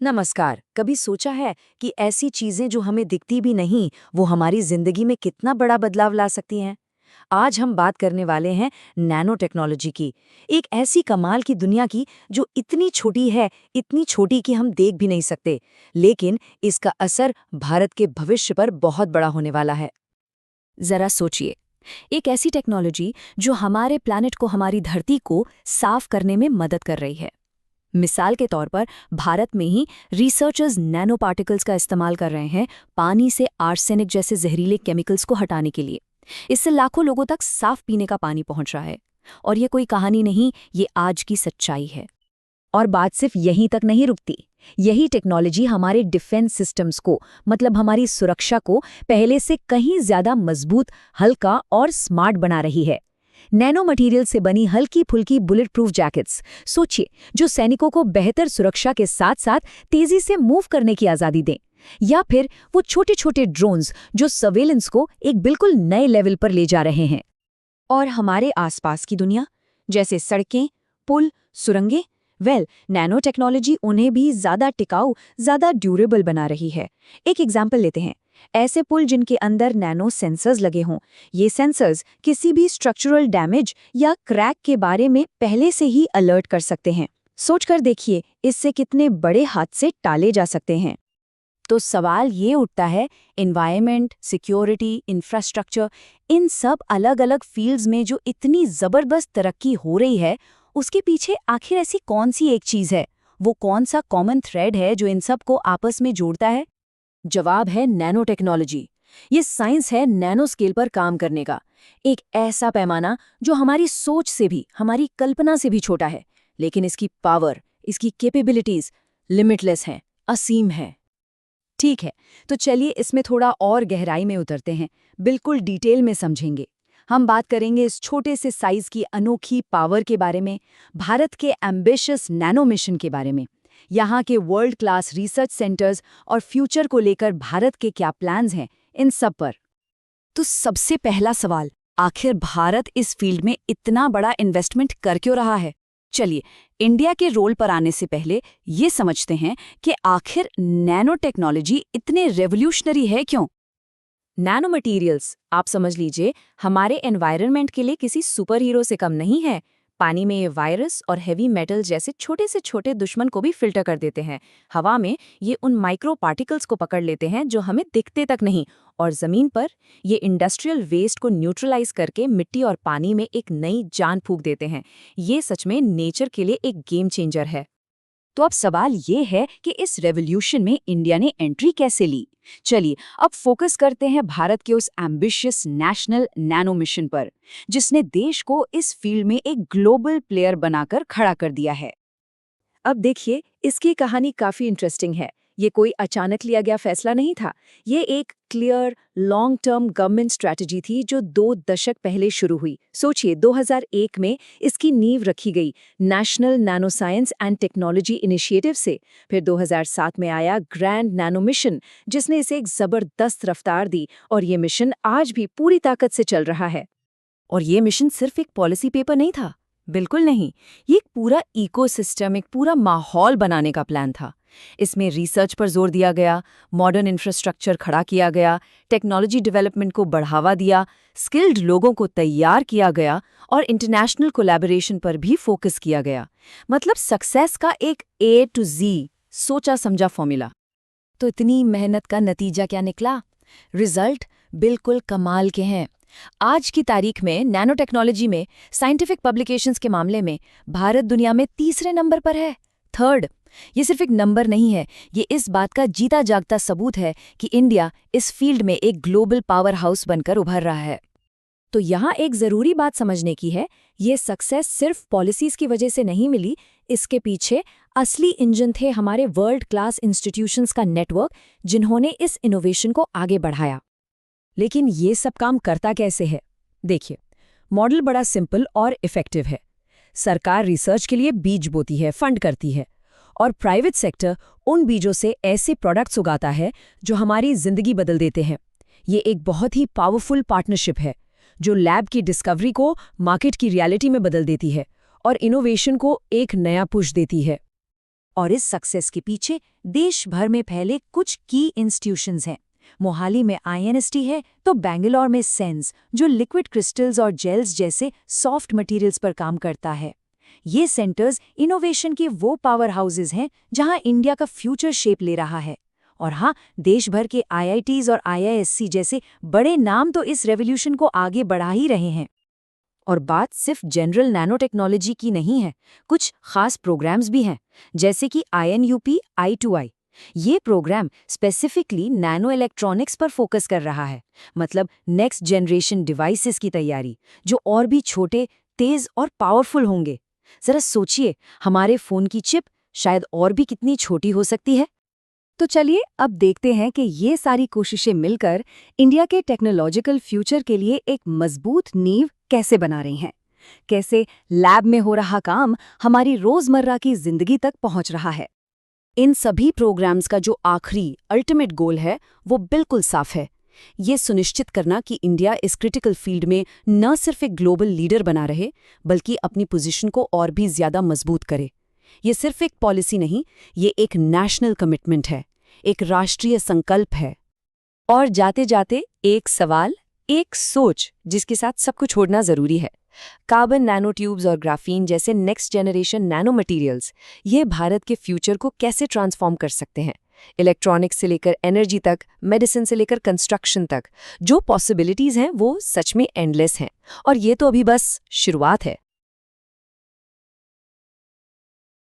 नमस्कार। कभी सोचा है कि ऐसी चीजें जो हमें दिखती भी नहीं, वो हमारी जिंदगी में कितना बड़ा बदलाव ला सकती हैं? आज हम बात करने वाले हैं नैनो टेक्नोलॉजी की, एक ऐसी कमाल की दुनिया की जो इतनी छोटी है, इतनी छोटी कि हम देख भी नहीं सकते, लेकिन इसका असर भारत के भविष्य पर बहुत बड़ा होने वाला है। जरा सोचिए, एक ऐसी टेक्नोलॉजी जो हमारे प्लैनेट को, हमारी धरती को साफ करने में मदद कर रही है। मिसाल के तौर पर भारत में ही रिसर्चर्स नैनो पार्टिकल्स का इस्तेमाल कर रहे हैं पानी से आर्सेनिक जैसे जहरीले केमिकल्स को हटाने के लिए। इससे लाखों लोगों तक साफ पीने का पानी पहुंच रहा है। और ये कोई कहानी नहीं, ये आज की सच्चाई है। और बात सिर्फ यहीं तक नहीं रुकती। यही टेक्नोलॉजी हमारे डिफेंस सिस्टम्स को, मतलब हमारी सुरक्षा को पहले से कहीं ज्यादा मजबूत, हल्का और स्मार्ट बना रही है। नैनो मटेरियल से बनी हल्की फुल्की बुलेट प्रूफ जैकेट्स, सोचिए, जो सैनिकों को बेहतर सुरक्षा के साथ साथ तेजी से मूव करने की आज़ादी दें। या फिर वो छोटे छोटे ड्रोन्स जो सर्वेलेंस को एक बिल्कुल नए लेवल पर ले जा रहे हैं। और हमारे आसपास की दुनिया, जैसे सड़कें, पुल, सुरंगें, नैनो टेक्नोलॉजी उन्हें भी ज़्यादा टिकाऊ, ज़्यादा ड्यूरेबल बना रही है। एक एग्जाम्पल लेते हैं, ऐसे पुल जिनके अंदर नैनो सेंसर्स लगे हों। ये सेंसर्स किसी भी स्ट्रक्चरल डैमेज या क्रैक के बारे में पहले से ही अलर्ट कर सकते हैं। सोचकर देखिए, इससे कितने बड़े हादसे टाले जा सकते हैं। तो सवाल ये उठता है, एनवायरनमेंट, सिक्योरिटी, इंफ्रास्ट्रक्चर, इन सब अलग अलग फील्ड्स में जो इतनी ज़बरदस्त तरक्की हो रही है, उसके पीछे आखिर ऐसी कौन सी एक चीज़ है? वो कौन सा कॉमन थ्रेड है जो इन सब को आपस में जोड़ता है? जवाब है नैनो टेक्नोलॉजी। ये साइंस है नैनो स्केल पर काम करने का। एक ऐसा पैमाना जो हमारी सोच से भी, हमारी कल्पना से भी छोटा है, लेकिन इसकी पावर, इसकी कैपेबिलिटीज लिमिटलेस हैं, असीम है। ठीक है, तो चलिए इसमें थोड़ा और गहराई में उतरते हैं, बिल्कुल डिटेल में समझेंगे। हम बात करेंगे इस छोटे से साइज की अनोखी पावर के बारे में, भारत के एम्बिशियस नैनो मिशन के बारे में, यहाँ के वर्ल्ड क्लास रिसर्च सेंटर्स और फ्यूचर को लेकर भारत के क्या प्लान्स हैं, इन सब पर। तो सबसे पहला सवाल, आखिर भारत इस फील्ड में इतना बड़ा इन्वेस्टमेंट कर क्यों रहा है? चलिए, इंडिया के रोल पर आने से पहले ये समझते हैं कि आखिर नैनो टेक्नोलॉजी इतने रेवोल्यूशनरी है क्यों? नैनो मटीरियल्स, आप समझ लीजिए, हमारे एनवायरनमेंट के लिए किसी सुपर हीरो से कम नहीं है। पानी में ये वायरस और हेवी मेटल जैसे छोटे से छोटे दुश्मन को भी फिल्टर कर देते हैं। हवा में ये उन माइक्रो पार्टिकल्स को पकड़ लेते हैं जो हमें दिखते तक नहीं, और ज़मीन पर ये इंडस्ट्रियल वेस्ट को न्यूट्रलाइज करके मिट्टी और पानी में एक नई जान फूंक देते हैं। ये सच में नेचर के लिए एक गेम चेंजर है। तो अब सवाल ये है कि इस रेवोल्यूशन में इंडिया ने एंट्री कैसे ली? चलिए, अब फोकस करते हैं भारत के उस एम्बिशियस नेशनल नैनो मिशन पर, जिसने देश को इस फील्ड में एक ग्लोबल प्लेयर बनाकर खड़ा कर दिया है। अब देखिए, इसकी कहानी काफी इंटरेस्टिंग है। ये कोई अचानक लिया गया फैसला नहीं था। ये एक clear long term government strategy थी जो 2 दशक पहले शुरू हुई। सोचिए, 2001 में इसकी नींव रखी गई national nano science and technology initiative से। फिर 2007 में आया ग्रैंड नैनो मिशन, जिसने इसे एक जबरदस्त रफ्तार दी, और ये मिशन आज भी पूरी ताकत से चल रहा है। और ये मिशन सिर्फ एक पॉलिसी पेपर नहीं था, बिल्कुल नहीं। ये एक पूरा इकोसिस्टम, एक पूरा माहौल बनाने का प्लान था। इसमें रिसर्च पर जोर दिया गया, मॉडर्न इंफ्रास्ट्रक्चर खड़ा किया गया, टेक्नोलॉजी डेवलपमेंट को बढ़ावा दिया, स्किल्ड लोगों को तैयार किया गया, और इंटरनेशनल कोलैबोरेशन पर भी फोकस किया गया। मतलब सक्सेस का एक A to Z सोचा समझा फॉर्मूला। तो इतनी मेहनत का नतीजा क्या निकला? रिजल्ट बिल्कुल कमाल के हैं। आज की तारीख में नैनो टेक्नोलॉजी में साइंटिफिक पब्लिकेशंस के मामले में भारत दुनिया में तीसरे नंबर पर है, थर्ड। ये सिर्फ एक नंबर नहीं है, ये इस बात का जीता जागता सबूत है कि इंडिया इस फील्ड में एक ग्लोबल पावर हाउस बनकर उभर रहा है। तो यहाँ एक ज़रूरी बात समझने की है, ये सक्सेस सिर्फ पॉलिसीज़ की वजह से नहीं मिली। इसके पीछे असली इंजन थे हमारे वर्ल्ड क्लास इंस्टीट्यूशंस का नेटवर्क, जिन्होंने इस इनोवेशन को आगे बढ़ाया। लेकिन ये सब काम करता कैसे है? देखिए, मॉडल बड़ा सिंपल और इफेक्टिव है। सरकार रिसर्च के लिए बीज बोती है, फंड करती है, और प्राइवेट सेक्टर उन बीजों से ऐसे प्रोडक्ट्स उगाता है जो हमारी जिंदगी बदल देते हैं। ये एक बहुत ही पावरफुल पार्टनरशिप है जो लैब की डिस्कवरी को मार्केट की रियलिटी में बदल देती है और इनोवेशन को एक नया पुश देती है। और इस सक्सेस के पीछे देश भर में फैले कुछ की इंस्टीट्यूशंस हैं। मोहाली में INST है तो बेंगलोर में सेंस, जो लिक्विड क्रिस्टल्स और जेल्स जैसे सॉफ्ट मटेरियल्स पर काम करता है। ये सेंटर्स इनोवेशन के वो पावर हाउसेज हैं जहां इंडिया का फ्यूचर शेप ले रहा है। और हाँ, देश भर के IITs और IISc जैसे बड़े नाम तो इस रेवोल्यूशन को आगे बढ़ा ही रहे हैं। और बात सिर्फ जनरल नैनो टेक्नोलॉजी की नहीं है, कुछ खास प्रोग्राम्स भी हैं, जैसे कि INUP I2I। ये प्रोग्राम स्पेसिफिकली नैनो इलेक्ट्रॉनिक्स पर फोकस कर रहा है, मतलब नेक्स्ट जनरेशन डिवाइसेस की तैयारी, जो और भी छोटे, तेज और पावरफुल होंगे। जरा सोचिए, हमारे फोन की चिप शायद और भी कितनी छोटी हो सकती है। तो चलिए अब देखते हैं कि ये सारी कोशिशें मिलकर इंडिया के टेक्नोलॉजिकल फ्यूचर के लिए एक मजबूत नींव कैसे बना रही हैं, कैसे लैब में हो रहा काम हमारी रोजमर्रा की जिंदगी तक पहुंच रहा है। इन सभी प्रोग्राम्स का जो आखिरी अल्टीमेट गोल है वो बिल्कुल साफ है, ये सुनिश्चित करना कि इंडिया इस क्रिटिकल फील्ड में न सिर्फ एक ग्लोबल लीडर बना रहे, बल्कि अपनी पोजीशन को और भी ज्यादा मजबूत करे। ये सिर्फ एक पॉलिसी नहीं, ये एक नेशनल कमिटमेंट है, एक राष्ट्रीय संकल्प है। और जाते जाते एक सवाल, एक सोच जिसके साथ सबको छोड़ना जरूरी है। कार्बन नैनो ट्यूब्स और ग्राफीन जैसे नेक्स्ट जनरेशन नैनो मटेरियल्स, ये भारत के फ्यूचर को कैसे ट्रांसफॉर्म कर सकते हैं। इलेक्ट्रॉनिक्स से लेकर एनर्जी तक, मेडिसिन से लेकर कंस्ट्रक्शन तक, जो पॉसिबिलिटीज हैं वो सच में एंडलेस हैं। और ये तो अभी बस शुरुआत है।